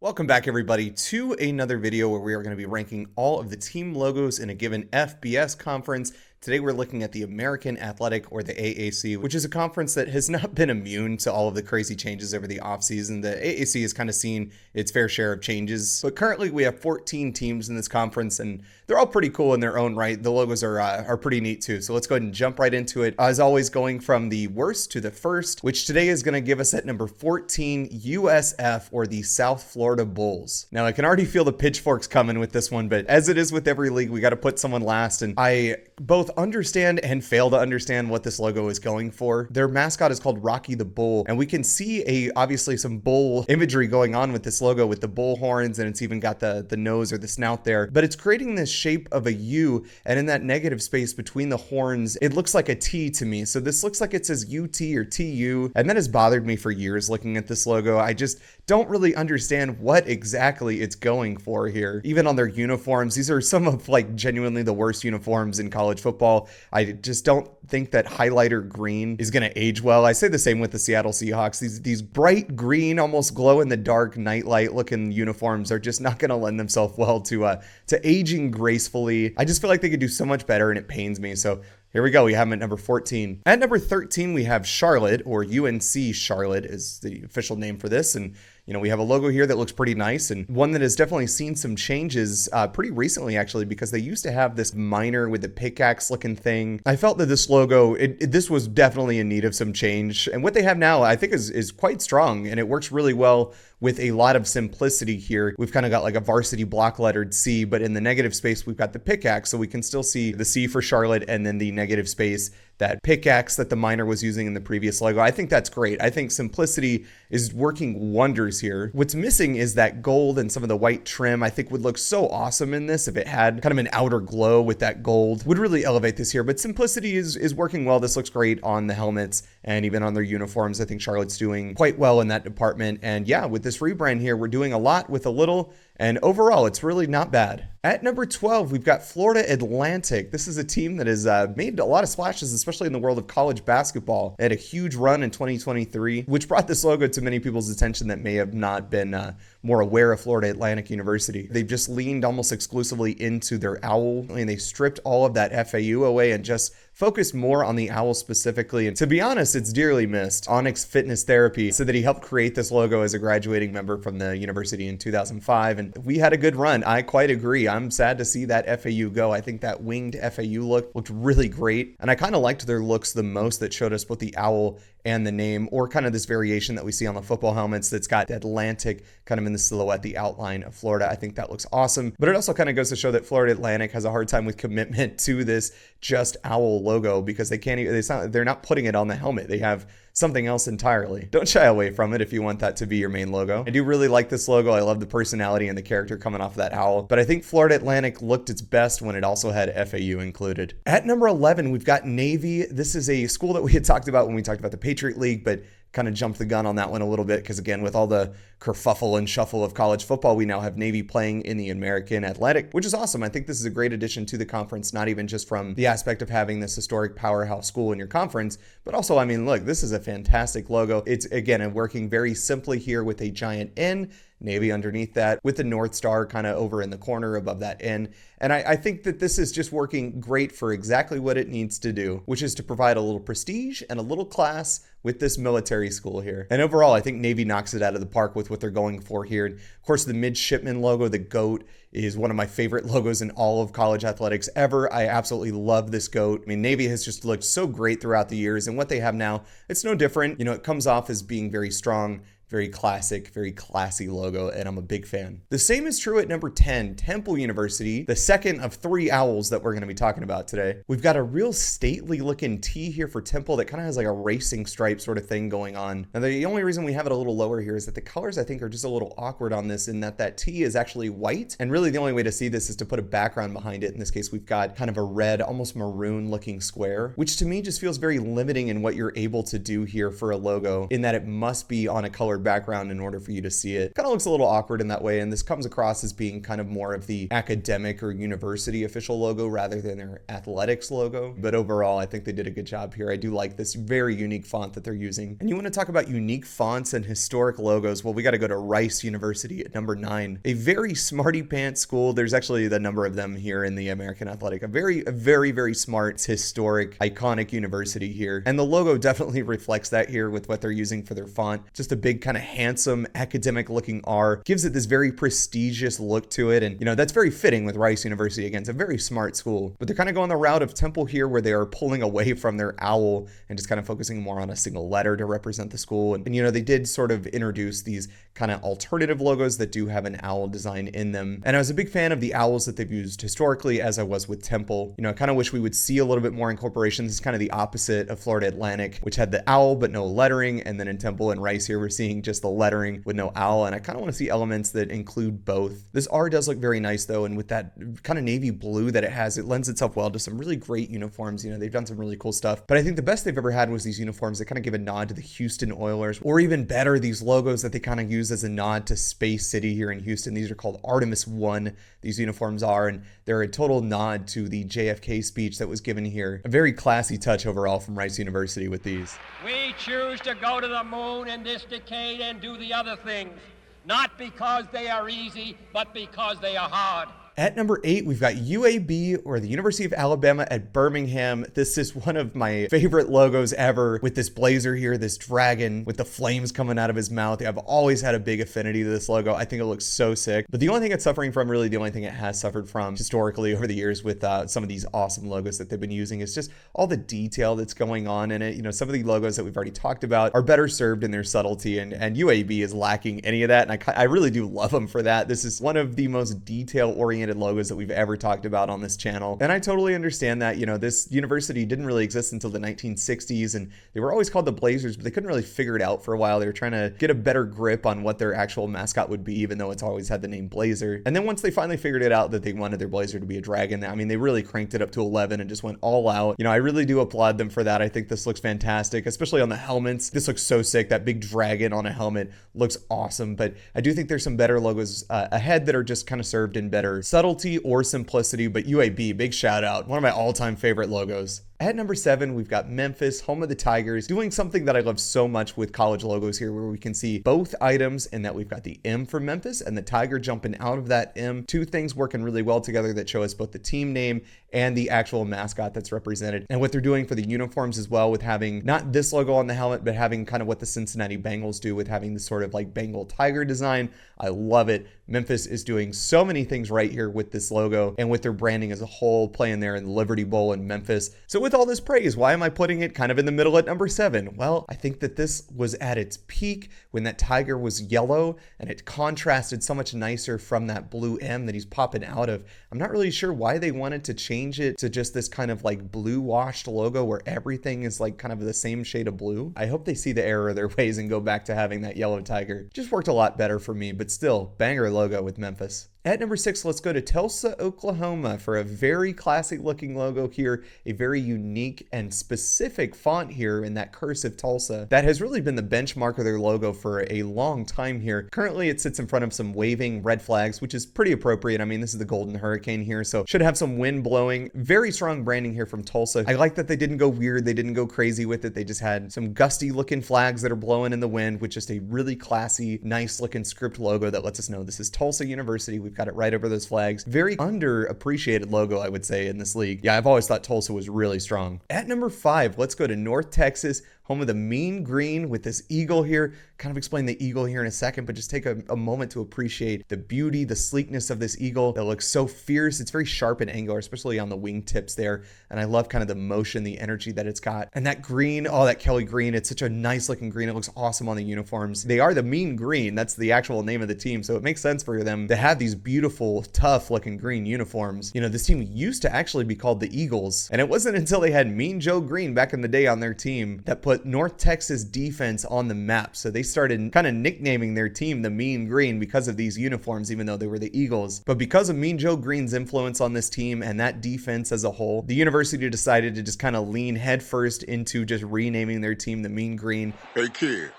Welcome back, everybody, to another video where we are going to be ranking all of the team logos in a given FBS conference. Today we're looking at the American Athletic, or the AAC, which is a conference that has not been immune to all of the crazy changes over the offseason. The AAC has kind of seen its fair share of changes, but currently we have 14 teams in this conference, and they're all pretty cool in their own right. The logos are pretty neat too, so let's go ahead and jump right into it. As always, going from the worst to the first, which today is going to give us at number 14, USF, or the South Florida Bulls. Now, I can already feel the pitchforks coming with this one, but as it is with every league, we got to put someone last, and I both understand and fail to understand what this logo is going for. Their mascot is called Rocky the Bull, and we can see obviously some bull imagery going on with this logo with the bull horns, and it's even got the nose or the snout there, but it's creating this shape of a U, and in that negative space between the horns, it looks like a T to me. So this looks like it says UT or TU, and that has bothered me for years looking at this logo. I just don't really understand what exactly it's going for here. Even on their uniforms, these are some of genuinely the worst uniforms in college football. I just don't think that highlighter green is going to age well. I say the same with the Seattle Seahawks. These bright green, almost glow in the dark nightlight looking uniforms are just not going to lend themselves well to aging gracefully. I just feel like they could do so much better, and it pains me. So here we go. We have them at number 14. At number 13, we have Charlotte, or UNC Charlotte is the official name for this. And we have a logo here that looks pretty nice, and one that has definitely seen some changes pretty recently, actually, because they used to have this miner with the pickaxe looking thing. I felt that this logo, this was definitely in need of some change. And what they have now, I think, is quite strong, and it works really well with a lot of simplicity here. We've kind of got like a varsity block lettered C, but in the negative space, we've got the pickaxe, so we can still see the C for Charlotte and then the negative space, that pickaxe that the miner was using in the previous logo. I think that's great. I think simplicity is working wonders here. What's missing is that gold and some of the white trim. I think would look so awesome in this if it had kind of an outer glow with that gold. Would really elevate this here, but simplicity is working well. This looks great on the helmets and even on their uniforms. I think Charlotte's doing quite well in that department. And yeah, with this rebrand here, we're doing a lot with a little, and overall, it's really not bad. At number 12, we've got Florida Atlantic. This is a team that has made a lot of splashes, especially in the world of college basketball. They had a huge run in 2023, which brought this logo to many people's attention that may have not been more aware of Florida Atlantic University. They've just leaned almost exclusively into their owl, and they stripped all of that FAU away and just focused more on the owl specifically. And to be honest, it's dearly missed. Onyx Fitness Therapy said that he helped create this logo as a graduating member from the university in 2005, and we had a good run. I quite agree. I'm sad to see that FAU go. I think that winged FAU looked really great, and I kind of liked their looks the most that showed us both the owl and the name, or kind of this variation that we see on the football helmets that's got the Atlantic kind of in the silhouette, the outline of Florida. I think that looks awesome, but it also kind of goes to show that Florida Atlantic has a hard time with commitment to this just owl logo, because they're not putting it on the helmet. They have something else entirely. Don't shy away from it if you want that to be your main logo. I do really like this logo. I love the personality and the character coming off of that owl, but I think Florida Atlantic looked its best when it also had FAU included. At number 11, we've got Navy. This is a school that we had talked about when we talked about the Patriot League, but kind of jumped the gun on that one a little bit, because again, with all the kerfuffle and shuffle of college football, we now have Navy playing in the American Athletic, which is awesome. I think this is a great addition to the conference, not even just from the aspect of having this historic powerhouse school in your conference, but also, I mean, look, this is a fantastic logo. It's, again, working very simply here with a giant N, Navy underneath that, with the North Star kind of over in the corner above that N. And I think that this is just working great for exactly what it needs to do, which is to provide a little prestige and a little class with this military school here. And overall, I think Navy knocks it out of the park with what they're going for here. And of course, the midshipman logo, the goat, is one of my favorite logos in all of college athletics ever. I absolutely love this goat. I mean, Navy has just looked so great throughout the years, and what they have now, it's no different. It comes off as being very strong, very classic, very classy logo, and I'm a big fan. The same is true at number 10, Temple University, the second of 3 owls that we're going to be talking about today. We've got a real stately looking T here for Temple that kind of has like a racing stripe sort of thing going on. Now, the only reason we have it a little lower here is that the colors, I think, are just a little awkward on this, in that T is actually white, and really the only way to see this is to put a background behind it. In this case, we've got kind of a red, almost maroon looking square, which to me just feels very limiting in what you're able to do here for a logo, in that it must be on a color colored background in order for you to see it. Kind of looks a little awkward in that way, and this comes across as being kind of more of the academic or university official logo rather than their athletics logo. But overall, I think they did a good job here. I do like this very unique font that they're using. And you want to talk about unique fonts and historic logos? Well, we got to go to Rice University at number 9. A very smarty pants school. There's actually the number of them here in the American Athletic. A very smart, historic, iconic university here. And the logo definitely reflects that here with what they're using for their font. Just a big kind of handsome academic looking R. Gives it this very prestigious look to it. And, you know, that's very fitting with Rice University. Again, it's a very smart school. But they're kind of going the route of Temple here where they are pulling away from their owl and just kind of focusing more on a single letter to represent the school. And you know, they did sort of introduce these kind of alternative logos that do have an owl design in them. And I was a big fan of the owls that they've used historically, as I was with Temple. You know, I kind of wish we would see a little bit more incorporation. This is kind of the opposite of Florida Atlantic, which had the owl but no lettering. And then in Temple and Rice here, we're seeing just the lettering with no owl. And I kind of want to see elements that include both. This R does look very nice though. And with that kind of navy blue that it has, it lends itself well to some really great uniforms. You know, they've done some really cool stuff. But I think the best they've ever had was these uniforms that kind of give a nod to the Houston Oilers, or even better, these logos that they kind of use as a nod to Space City here in Houston. These are called Artemis 1. These uniforms are, and they're a total nod to the JFK speech that was given here. A very classy touch overall from Rice University with these. We choose to go to the moon in this decade and do the other things, not because they are easy, but because they are hard. At number 8, we've got UAB, or the University of Alabama at Birmingham. This is one of my favorite logos ever, with this blazer here, this dragon with the flames coming out of his mouth. I've always had a big affinity to this logo. I think it looks so sick. But the only thing it's suffering from, really the only thing it has suffered from historically over the years with some of these awesome logos that they've been using, is just all the detail that's going on in it. You know, some of the logos that we've already talked about are better served in their subtlety, and UAB is lacking any of that. And I really do love them for that. This is one of the most detail-oriented logos that we've ever talked about on this channel. And I totally understand that, you know, this university didn't really exist until the 1960s, and they were always called the Blazers, but they couldn't really figure it out for a while. They were trying to get a better grip on what their actual mascot would be, even though it's always had the name Blazer. And then once they finally figured it out that they wanted their Blazer to be a dragon, I mean, they really cranked it up to 11 and just went all out. You know, I really do applaud them for that. I think this looks fantastic, especially on the helmets. This looks so sick. That big dragon on a helmet looks awesome, but I do think there's some better logos ahead that are just kind of served in better subtlety or simplicity. But UAB, big shout out. One of my all-time favorite logos. At number 7, we've got Memphis, home of the Tigers, doing something that I love so much with college logos here, where we can see both items, and that we've got the M for Memphis and the tiger jumping out of that M. Two things working really well together that show us both the team name and the actual mascot that's represented. And what they're doing for the uniforms as well, with having not this logo on the helmet, but having kind of what the Cincinnati Bengals do with having this sort of like Bengal tiger design. I love it. Memphis is doing so many things right here with this logo and with their branding as a whole, playing there in the Liberty Bowl in Memphis. So with all this praise, why am I putting it kind of in the middle at number 7? Well, I think that this was at its peak when that tiger was yellow, and it contrasted so much nicer from that blue M that he's popping out of. I'm not really sure why they wanted to change it to just this kind of like blue washed logo where everything is like kind of the same shade of blue. I hope they see the error of their ways and go back to having that yellow tiger. Just worked a lot better for me, but still, banger logo with Memphis. At number 6, let's go to Tulsa, Oklahoma for a very classic looking logo here, a very unique and specific font here in that cursive Tulsa that has really been the benchmark of their logo for a long time here. Currently, it sits in front of some waving red flags, which is pretty appropriate. I mean, this is the Golden Hurricane here, so should have some wind blowing. Very strong branding here from Tulsa. I like that they didn't go weird. They didn't go crazy with it. They just had some gusty looking flags that are blowing in the wind with just a really classy, nice looking script logo that lets us know this is Tulsa University. We've got it right over those flags. Very underappreciated logo, I would say, in this league. Yeah, I've always thought Tulsa was really strong. At number 5, let's go to North Texas, home of the mean green with this eagle here. Kind of explain the eagle here in a second, but just take a moment to appreciate the beauty, the sleekness of this eagle that looks so fierce. It's very sharp and angular, especially on the wingtips there. And I love kind of the motion, the energy that it's got. And that green, oh, that Kelly green, it's such a nice looking green. It looks awesome on the uniforms. They are the mean green. That's the actual name of the team. So it makes sense for them to have these beautiful, tough looking green uniforms. You know, this team used to actually be called the Eagles. And it wasn't until they had Mean Joe Green back in the day on their team that put North Texas defense on the map. So they started kind of nicknaming their team the Mean Green because of these uniforms, even though they were the Eagles. But because of Mean Joe Green's influence on this team and that defense as a whole, the university decided to just kind of lean headfirst into just renaming their team the Mean Green. Hey kid,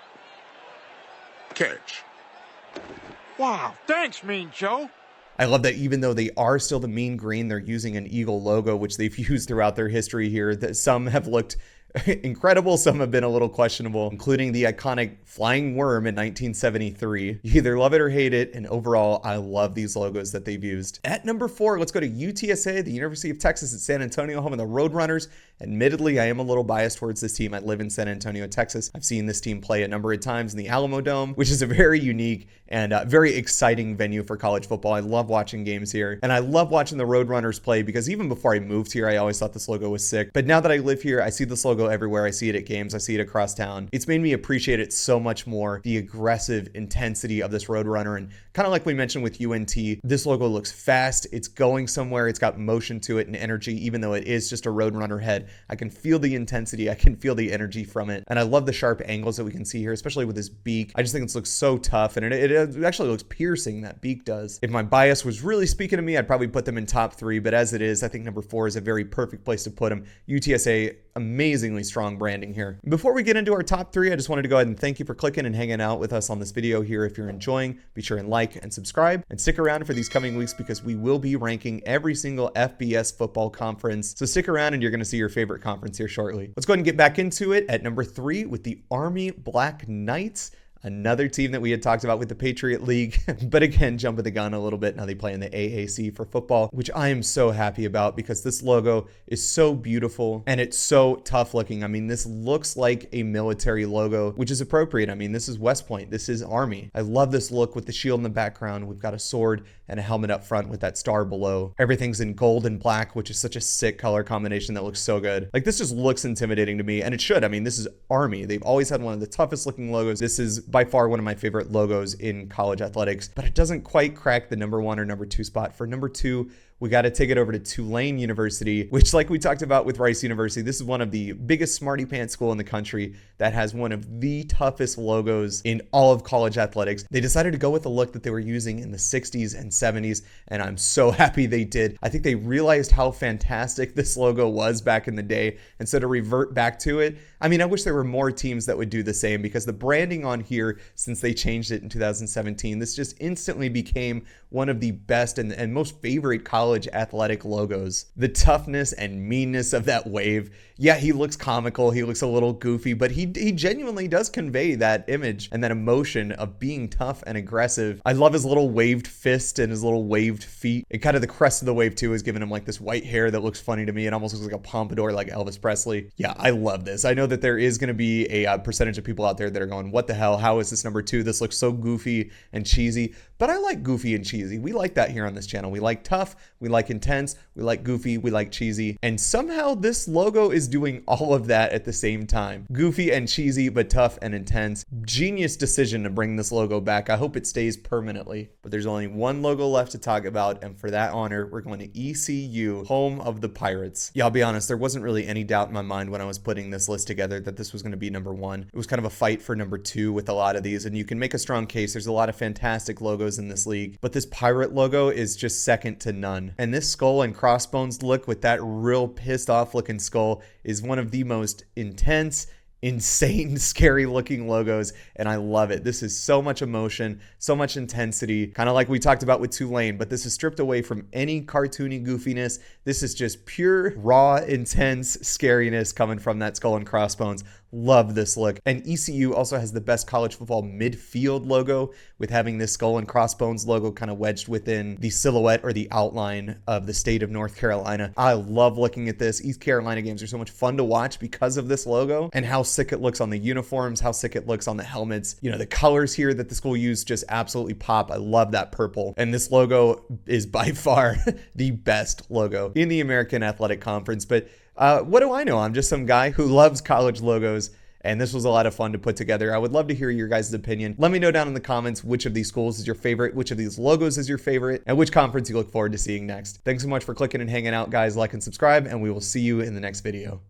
catch. Wow, thanks, Mean Joe. I love that even though they are still the mean green, they're using an eagle logo, which they've used throughout their history here. That some have looked incredible, some have been a little questionable, including the iconic flying worm in 1973. You either love it or hate it, and overall, I love these logos that they've used. At number 4, let's go to UTSA, the University of Texas at San Antonio, home of the Roadrunners. Admittedly, I am a little biased towards this team. I live in San Antonio, Texas. I've seen this team play a number of times in the Alamo Dome, which is a very unique and very exciting venue for college football. I love watching games here, and I love watching the Roadrunners play because even before I moved here, I always thought this logo was sick. But now that I live here, I see this logo everywhere. I see it at games. I see it across town. It's made me appreciate it so much more, the aggressive intensity of this Roadrunner. And kind of like we mentioned with UNT, this logo looks fast. It's going somewhere. It's got motion to it and energy, even though it is just a Roadrunner head. I can feel the intensity. I can feel the energy from it. And I love the sharp angles that we can see here, especially with this beak. I just think it looks so tough, and it actually looks piercing, that beak does. If my bias was really speaking to me, I'd probably put them in top 3, but as it is, I think number 4 is a very perfect place to put them. UTSA, amazingly strong branding here. Before we get into our top 3, I just wanted to go ahead and thank you for clicking and hanging out with us on this video here. If you're enjoying, be sure and like and subscribe, and stick around for these coming weeks because we will be ranking every single FBS football conference. So stick around and you're going to see your favorite conference here shortly. Let's go ahead and get back into it at number 3 with the Army Black Knights. Another team that we had talked about with the Patriot League, but again, jumping the gun a little bit. Now they play in the AAC for football, which I am so happy about because this logo is so beautiful and it's so tough looking. I mean, this looks like a military logo, which is appropriate. I mean, this is West Point. This is Army. I love this look with the shield in the background. We've got a sword and a helmet up front with that star below. Everything's in gold and black, which is such a sick color combination that looks so good. Like, this just looks intimidating to me, and it should. I mean, this is Army. They've always had one of the toughest looking logos. This is by far one of my favorite logos in college athletics, but it doesn't quite crack the number 1 or number 2 spot. For number 2, we got to take it over to Tulane University, which, like we talked about with Rice University, this is one of the biggest smarty pants school in the country that has one of the toughest logos in all of college athletics. They decided to go with the look that they were using in the 60s and 70s, and I'm so happy they did. I think they realized how fantastic this logo was back in the day, and so to revert back to it, I mean, I wish there were more teams that would do the same, because the branding on here, since they changed it in 2017, this just instantly became one of the best and most favorite college athletic logos. The toughness and meanness of that wave. Yeah, he looks comical, he looks a little goofy, but he genuinely does convey that image and that emotion of being tough and aggressive. I love his little waved fist and his little waved feet. And kind of the crest of the wave too is giving him like this white hair that looks funny to me. It almost looks like a pompadour like Elvis Presley. Yeah, I love this. I know that there is going to be a percentage of people out there that are going, what the hell? How is this number 2? This looks so goofy and cheesy. But I like goofy and cheesy. We like that here on this channel. We like tough, we like intense, we like goofy, we like cheesy. And somehow this logo is doing all of that at the same time. Goofy and cheesy, but tough and intense. Genius decision to bring this logo back. I hope it stays permanently. But there's only one logo left to talk about, and for that honor, we're going to ECU, home of the Pirates. Yeah, I'll be honest, there wasn't really any doubt in my mind when I was putting this list together that this was going to be number 1. It was kind of a fight for number 2 with a lot of these, and you can make a strong case. There's a lot of fantastic logos in this league, but this pirate logo is just second to none. And this skull and crossbones look with that real pissed off looking skull is one of the most intense, insane, scary looking logos, and I love it. This is so much emotion, so much intensity, kind of like we talked about with Tulane, but this is stripped away from any cartoony goofiness. This is just pure, raw, intense scariness coming from that skull and crossbones. Love this look. And ECU also has the best college football midfield logo, with having this skull and crossbones logo kind of wedged within the silhouette or the outline of the state of North Carolina. I love looking at this. East Carolina games are so much fun to watch because of this logo and how sick it looks on the uniforms, how sick it looks on the helmets. You know, the colors here that the school used just absolutely pop. I love that purple. And this logo is by far the best logo in the American Athletic Conference. But what do I know? I'm just some guy who loves college logos, and this was a lot of fun to put together. I would love to hear your guys' opinion. Let me know down in the comments which of these schools is your favorite, which of these logos is your favorite, and which conference you look forward to seeing next. Thanks so much for clicking and hanging out, guys. Like and subscribe, and we will see you in the next video.